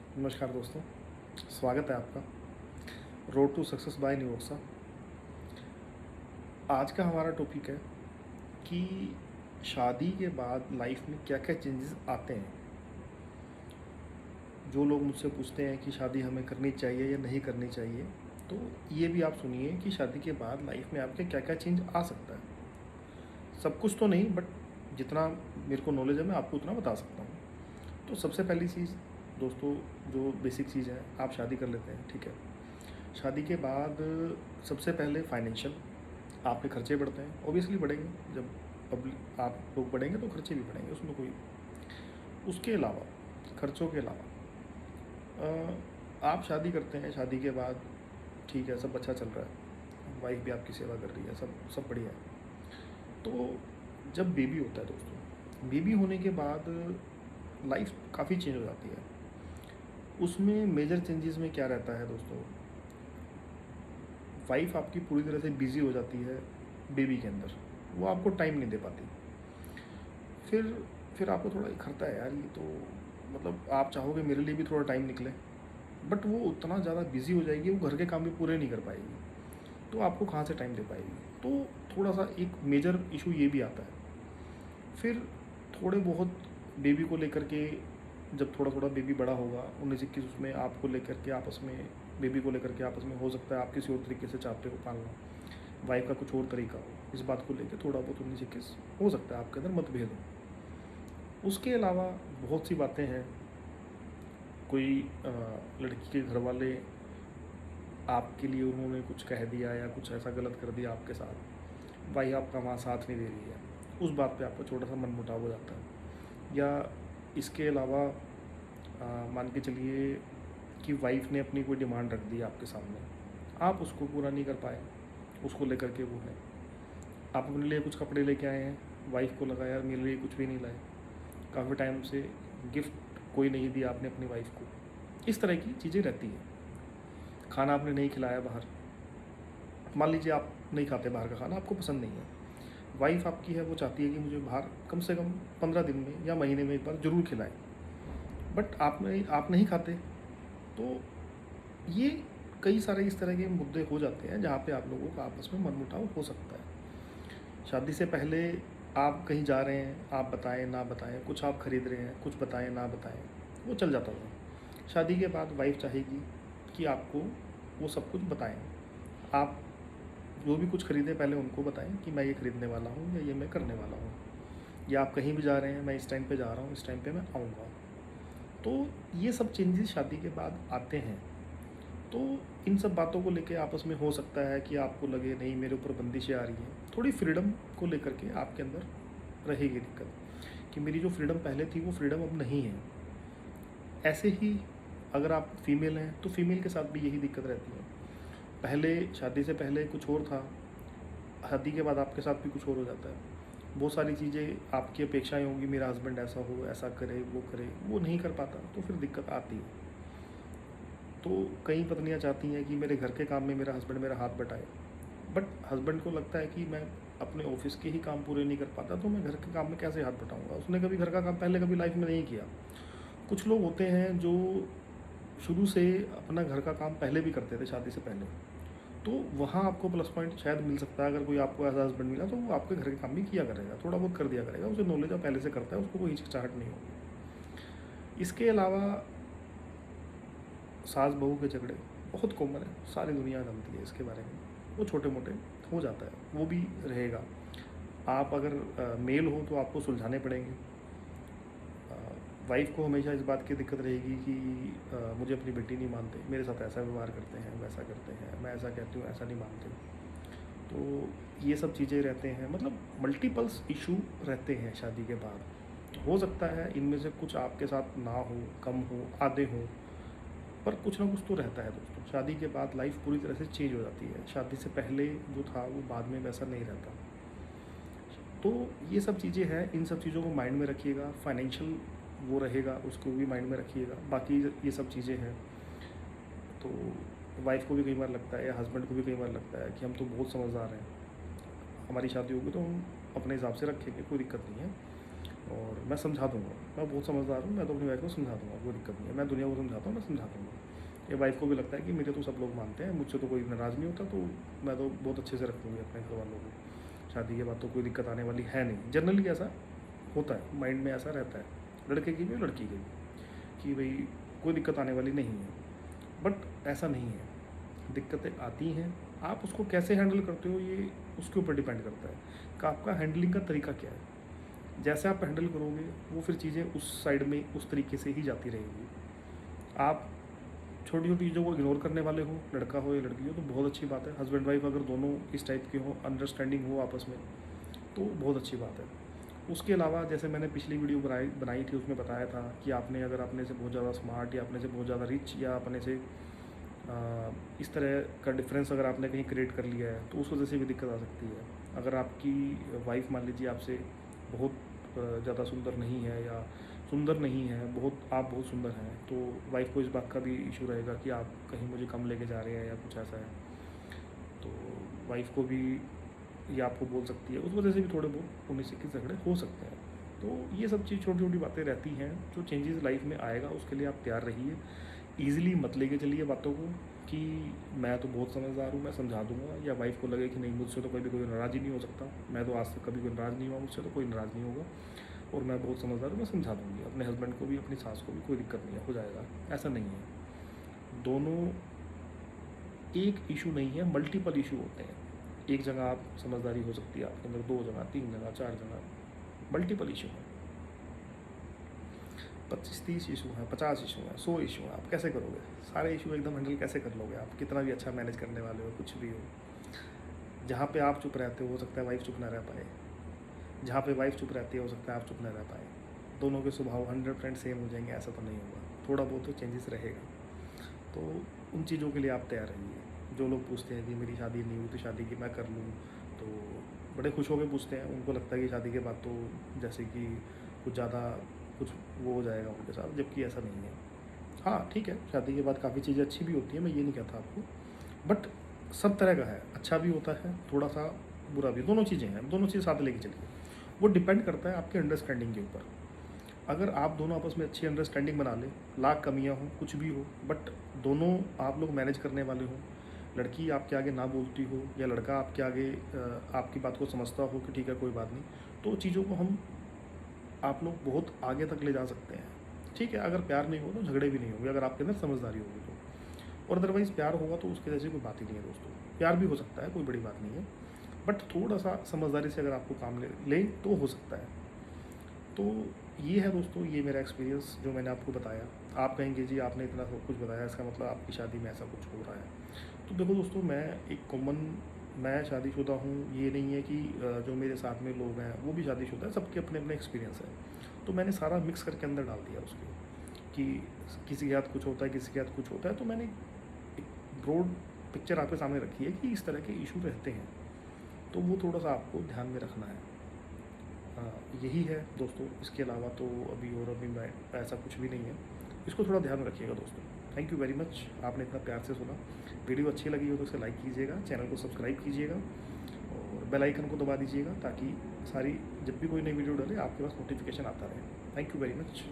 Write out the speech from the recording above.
नमस्कार दोस्तों, स्वागत है आपका रोड टू सक्सेस बाय निवोक्सा। आज का हमारा टॉपिक है कि शादी के बाद लाइफ में क्या क्या चेंजेस आते हैं। जो लोग मुझसे पूछते हैं कि शादी हमें करनी चाहिए या नहीं करनी चाहिए, तो ये भी आप सुनिए कि शादी के बाद लाइफ में आपके क्या क्या चेंज आ सकता है। सब कुछ तो नहीं, बट जितना मेरे को नॉलेज है मैं आपको उतना बता सकता हूँ। तो सबसे पहली चीज़ दोस्तों, जो बेसिक चीज़ है, आप शादी कर लेते हैं, ठीक है। शादी के बाद सबसे पहले फाइनेंशियल आपके खर्चे बढ़ते हैं, ऑब्वियसली बढ़ेंगे। जब पब्लिक आप लोग बढ़ेंगे तो खर्चे भी बढ़ेंगे, उसमें कोई। उसके अलावा, खर्चों के अलावा, आप शादी करते हैं, शादी के बाद ठीक है, सब अच्छा चल रहा है, वाइफ भी आपकी सेवा कर रही है, सब सब बढ़िया है। तो जब बेबी होता है दोस्तों, बेबी होने के बाद लाइफ काफ़ी चेंज हो जाती है। उसमें मेजर चेंजेस में क्या रहता है दोस्तों, वाइफ आपकी पूरी तरह से बिज़ी हो जाती है बेबी के अंदर, वो आपको टाइम नहीं दे पाती। फिर फिर आपको थोड़ा इखरता है यार, ये तो मतलब आप चाहोगे मेरे लिए भी थोड़ा टाइम निकले, बट वो उतना ज़्यादा बिज़ी हो जाएगी, वो घर के काम भी पूरे नहीं कर पाएगी, तो आपको कहाँ से टाइम दे पाएगी। तो थोड़ा सा एक मेजर इशू ये भी आता है। फिर थोड़े बहुत बेबी को लेकर के, जब थोड़ा थोड़ा बेबी बड़ा होगा 19-21, उसमें आपको लेकर के आपस में, बेबी को लेकर के आपस में हो सकता है आप किसी और तरीके से चाहते हो पालना, वाइफ का कुछ और तरीका हो, इस बात को लेकर थोड़ा बहुत 19-21 हो सकता है आपके अंदर मतभेद हो। उसके अलावा बहुत सी बातें हैं। कोई लड़की के घर वाले आपके लिए उन्होंने कुछ कह दिया या कुछ ऐसा गलत कर दिया आपके साथ, भाई आपका वहाँ साथ नहीं दे रही है, उस बात पे आपका छोटा सा मनमुटाव हो जाता है। या इसके अलावा मान के चलिए कि वाइफ ने अपनी कोई डिमांड रख दी आपके सामने, आप उसको पूरा नहीं कर पाए, उसको लेकर के वो है। आप अपने लिए कुछ कपड़े लेके आए हैं, वाइफ को लगा यार मेरे लिए कुछ भी नहीं लाए, काफ़ी टाइम से गिफ्ट कोई नहीं दिया आपने अपनी वाइफ को, इस तरह की चीज़ें रहती हैं। खाना आपने नहीं खिलाया बाहर, मान लीजिए आप नहीं खाते बाहर का खाना, आपको पसंद नहीं है, वाइफ आपकी है वो चाहती है कि मुझे बाहर कम से कम 15 दिन में या महीने में एक बार ज़रूर खिलाएं, बट आप नहीं खाते। तो ये कई सारे इस तरह के मुद्दे हो जाते हैं जहाँ पे आप लोगों का आपस में मनमुटाव हो सकता है। शादी से पहले आप कहीं जा रहे हैं, आप बताएं ना बताएं, कुछ आप खरीद रहे हैं, कुछ बताएं ना बताएं, वो चल जाता था। शादी के बाद वाइफ चाहेगी कि आपको वो सब कुछ बताएं। आप जो भी कुछ खरीदें पहले उनको बताएं कि मैं ये खरीदने वाला हूँ या ये मैं करने वाला हूँ, या आप कहीं भी जा रहे हैं, मैं इस टाइम पे जा रहा हूँ, इस टाइम पे मैं आऊँगा। तो ये सब चेंजेस शादी के बाद आते हैं। तो इन सब बातों को लेके आपस में हो सकता है कि आपको लगे नहीं मेरे ऊपर बंदिशें आ रही हैं, थोड़ी फ्रीडम को लेकर के आपके अंदर रहेगी दिक्कत, कि मेरी जो फ्रीडम पहले थी वो फ्रीडम अब नहीं है। ऐसे ही अगर आप फीमेल हैं तो फीमेल के साथ भी यही दिक्कत रहती है। पहले शादी से पहले कुछ और था, शादी के बाद आपके साथ भी कुछ और हो जाता है। बहुत सारी चीज़ें आपकी अपेक्षाएं होंगी, मेरा हस्बैंड ऐसा हो, ऐसा करे, वो नहीं कर पाता, तो फिर दिक्कत आती है। तो कई पत्नियां चाहती हैं कि मेरे घर के काम में मेरा हस्बैंड मेरा हाथ बटाए, बट हस्बैंड को लगता है कि मैं अपने ऑफिस के ही काम पूरे नहीं कर पाता, तो मैं घर के काम में कैसे हाथ बटाऊंगा, उसने कभी घर का काम पहले कभी लाइफ में नहीं किया। कुछ लोग होते हैं जो शुरू से अपना घर का काम पहले भी करते थे शादी से पहले, तो वहाँ आपको प्लस पॉइंट शायद मिल सकता है। अगर कोई आपको ऐसा हस्बैंड मिला तो वो आपके घर के काम भी किया करेगा, थोड़ा बहुत कर दिया करेगा, उसे नॉलेज आप पहले से करता है, उसको कोई हिचकिचाहट नहीं होगी। इसके अलावा सास बहू के झगड़े बहुत कॉमन है, सारी दुनिया जानती है इसके बारे में, वो छोटे मोटे हो जाता है, वो भी रहेगा। आप अगर मेल हो तो आपको सुलझाने पड़ेंगे। वाइफ को हमेशा इस बात की दिक्कत रहेगी कि मुझे अपनी बेटी नहीं मानते, मेरे साथ ऐसा व्यवहार करते हैं, वैसा करते हैं, मैं ऐसा कहती हूँ ऐसा नहीं मानते। तो ये सब चीज़ें रहते हैं, मतलब मल्टीपल्स इशू रहते हैं शादी के बाद। हो सकता है इनमें से कुछ आपके साथ ना हो, कम हो, आधे हों, पर कुछ ना कुछ तो रहता है दोस्तों। शादी के बाद लाइफ पूरी तरह से चेंज हो जाती है, शादी से पहले जो था वो बाद में वैसा नहीं रहता। तो ये सब चीज़ें हैं, इन सब चीज़ों को माइंड में रखिएगा। फाइनेंशियल वो रहेगा, उसको भी माइंड में रखिएगा। बाकी ये सब चीज़ें हैं। तो वाइफ को भी कई बार लगता है या हस्बैंड को भी कई बार लगता है कि हम तो बहुत समझदार हैं, हमारी शादी होगी तो हम अपने हिसाब से रखेंगे, कोई दिक्कत नहीं है। और मैं समझा दूँगा, मैं बहुत समझदार हूँ, मैं तो अपनी वाइफ को समझा दूँगा, कोई दिक्कत नहीं है। मैं दुनिया को समझाता हूँ, मैं समझा दूँगा। ये वाइफ को भी लगता है कि मेरे तो सब लोग मानते हैं, मुझसे तो कोई नाराज़ नहीं होता, तो मैं तो बहुत अच्छे से रखूँगी अपने घर वालों को। शादी के बाद तो कोई दिक्कत आने वाली है नहीं। जनरली ऐसा होता है, माइंड में ऐसा रहता है, लड़के की भी और लड़की की भी, कि भई कोई दिक्कत आने वाली नहीं है। बट ऐसा नहीं है, दिक्कतें आती हैं, आप उसको कैसे हैंडल करते हो ये उसके ऊपर डिपेंड करता है कि आपका हैंडलिंग का तरीका क्या है। जैसे आप हैंडल करोगे वो फिर चीज़ें उस साइड में उस तरीके से ही जाती रहेंगी। आप छोटी छोटी चीज़ों को इग्नोर करने वाले हो, लड़का हो या लड़की हो, तो बहुत अच्छी बात है। हस्बैंड वाइफ अगर दोनों इस टाइप के हो, अंडरस्टैंडिंग हो आपस में, तो बहुत अच्छी बात है। उसके अलावा जैसे मैंने पिछली वीडियो बनाई थी, उसमें बताया था कि आपने अगर अपने से बहुत ज़्यादा स्मार्ट या अपने से बहुत ज़्यादा रिच या अपने से इस तरह का डिफरेंस अगर आपने कहीं क्रिएट कर लिया है, तो उस वजह से भी दिक्कत आ सकती है। अगर आपकी वाइफ मान लीजिए आपसे बहुत ज़्यादा सुंदर नहीं है या सुंदर नहीं है, आप बहुत सुंदर हैं, तो वाइफ को इस बात का भी इशू रहेगा कि आप कहीं मुझे कम लेके जा रहे हैं या कुछ ऐसा है। तो वाइफ को भी ये आपको बोल सकती है, उस वजह से भी थोड़े बहुत 19-21 झगड़े हो सकते हैं। तो ये सब चीज़ छोटी छोटी बातें रहती हैं, जो चेंजेस लाइफ में आएगा उसके लिए आप तैयार रहिए। ईज़िली मत लेके चलिए बातों को कि मैं तो बहुत समझदार हूँ, मैं समझा दूँगा, या वाइफ को लगे कि नहीं मुझसे तो कभी कोई नाराज़ ही नहीं हो सकता, मैं तो आज तक कभी कोई नाराज़ नहीं हुआ, मुझसे तो कोई नाराज़ नहीं होगा और मैं बहुत समझदार हूँ, मैं समझा दूँगी। अपने हस्बैंड को भी अपनी सास को भी कोई दिक्कत नहीं है, हो जाएगा। ऐसा नहीं है, दोनों एक इशू नहीं है, मल्टीपल इशू होते हैं। एक जगह आप समझदारी हो सकती है आपके अंदर, 2 जगह, 3 जगह, 4 जगह, मल्टीपल इशू है। 25-30 इशू हैं, 50 इशू हैं, 100 इशू हैं, आप कैसे करोगे? सारे इशू एकदम हैंडल कैसे कर लोगे आप? कितना भी अच्छा मैनेज करने वाले हो, कुछ भी हो। जहाँ पे आप चुप रहते हो सकता है वाइफ चुप ना रह पाए, जहाँ पे वाइफ चुप रहती है हो सकता है आप चुप ना रह पाए। दोनों के स्वभाव 100% सेम हो जाएंगे ऐसा तो नहीं होगा, थोड़ा बहुत तो चेंजेस रहेगा। तो उन चीज़ों के लिए आप तैयार रहिए। जो लोग पूछते हैं कि मेरी शादी नहीं हुई तो शादी की मैं कर लूँ, तो बड़े खुश होकर पूछते हैं। उनको लगता है कि शादी के बाद तो जैसे कि कुछ ज़्यादा कुछ वो हो जाएगा उनके साथ, जबकि ऐसा नहीं है। हाँ ठीक है, शादी के बाद काफ़ी चीज़ें अच्छी भी होती हैं, मैं ये नहीं कहता आपको, बट सब तरह का है, अच्छा भी होता है, थोड़ा सा बुरा भी, दोनों चीज़ें हैं, दोनों चीज़ साथ लेके चलिए। वो डिपेंड करता है आपके अंडरस्टैंडिंग के ऊपर। अगर आप दोनों आपस में अच्छी अंडरस्टैंडिंग बना लें, लाख कमियां हों, कुछ भी हो, बट दोनों आप लोग मैनेज करने वाले हों, लड़की आपके आगे ना बोलती हो या लड़का आपके आगे आपकी बात को समझता हो कि ठीक है कोई बात नहीं, तो चीज़ों को हम आप लोग बहुत आगे तक ले जा सकते हैं। ठीक है, अगर प्यार नहीं हो तो झगड़े भी नहीं होंगे, अगर आपके अंदर समझदारी होगी तो। और अदरवाइज़ प्यार होगा तो उसके जैसी कोई बात ही नहीं है दोस्तों। प्यार भी हो सकता है, कोई बड़ी बात नहीं है, बट थोड़ा सा समझदारी से अगर आपको काम ले तो हो सकता है। तो ये है दोस्तों, ये मेरा एक्सपीरियंस जो मैंने आपको बताया। आप कहेंगे जी आपने इतना सब कुछ बताया, इसका मतलब आपकी शादी में ऐसा कुछ हो रहा है। तो देखो दोस्तों, मैं शादीशुदा हूँ, ये नहीं है कि जो मेरे साथ में लोग हैं वो भी शादीशुदा है, सबके अपने अपने एक्सपीरियंस है। तो मैंने सारा मिक्स करके अंदर डाल दिया उसके, कि किसी के हाथ कुछ होता है, किसी के हाथ कुछ होता है। तो मैंने एक ब्रॉड पिक्चर आपके सामने रखी है कि इस तरह के इशू रहते हैं, तो वो थोड़ा सा आपको ध्यान में रखना है। यही है दोस्तों, इसके अलावा तो अभी मैं ऐसा कुछ भी नहीं है। इसको थोड़ा ध्यान में रखिएगा दोस्तों। थैंक यू वेरी मच, आपने इतना प्यार से सुना। वीडियो अच्छी लगी हो तो इसे लाइक कीजिएगा, चैनल को सब्सक्राइब कीजिएगा और बेल आइकन को दबा दीजिएगा, ताकि जब भी कोई नई वीडियो डाले आपके पास नोटिफिकेशन आता रहे। Thank you very much.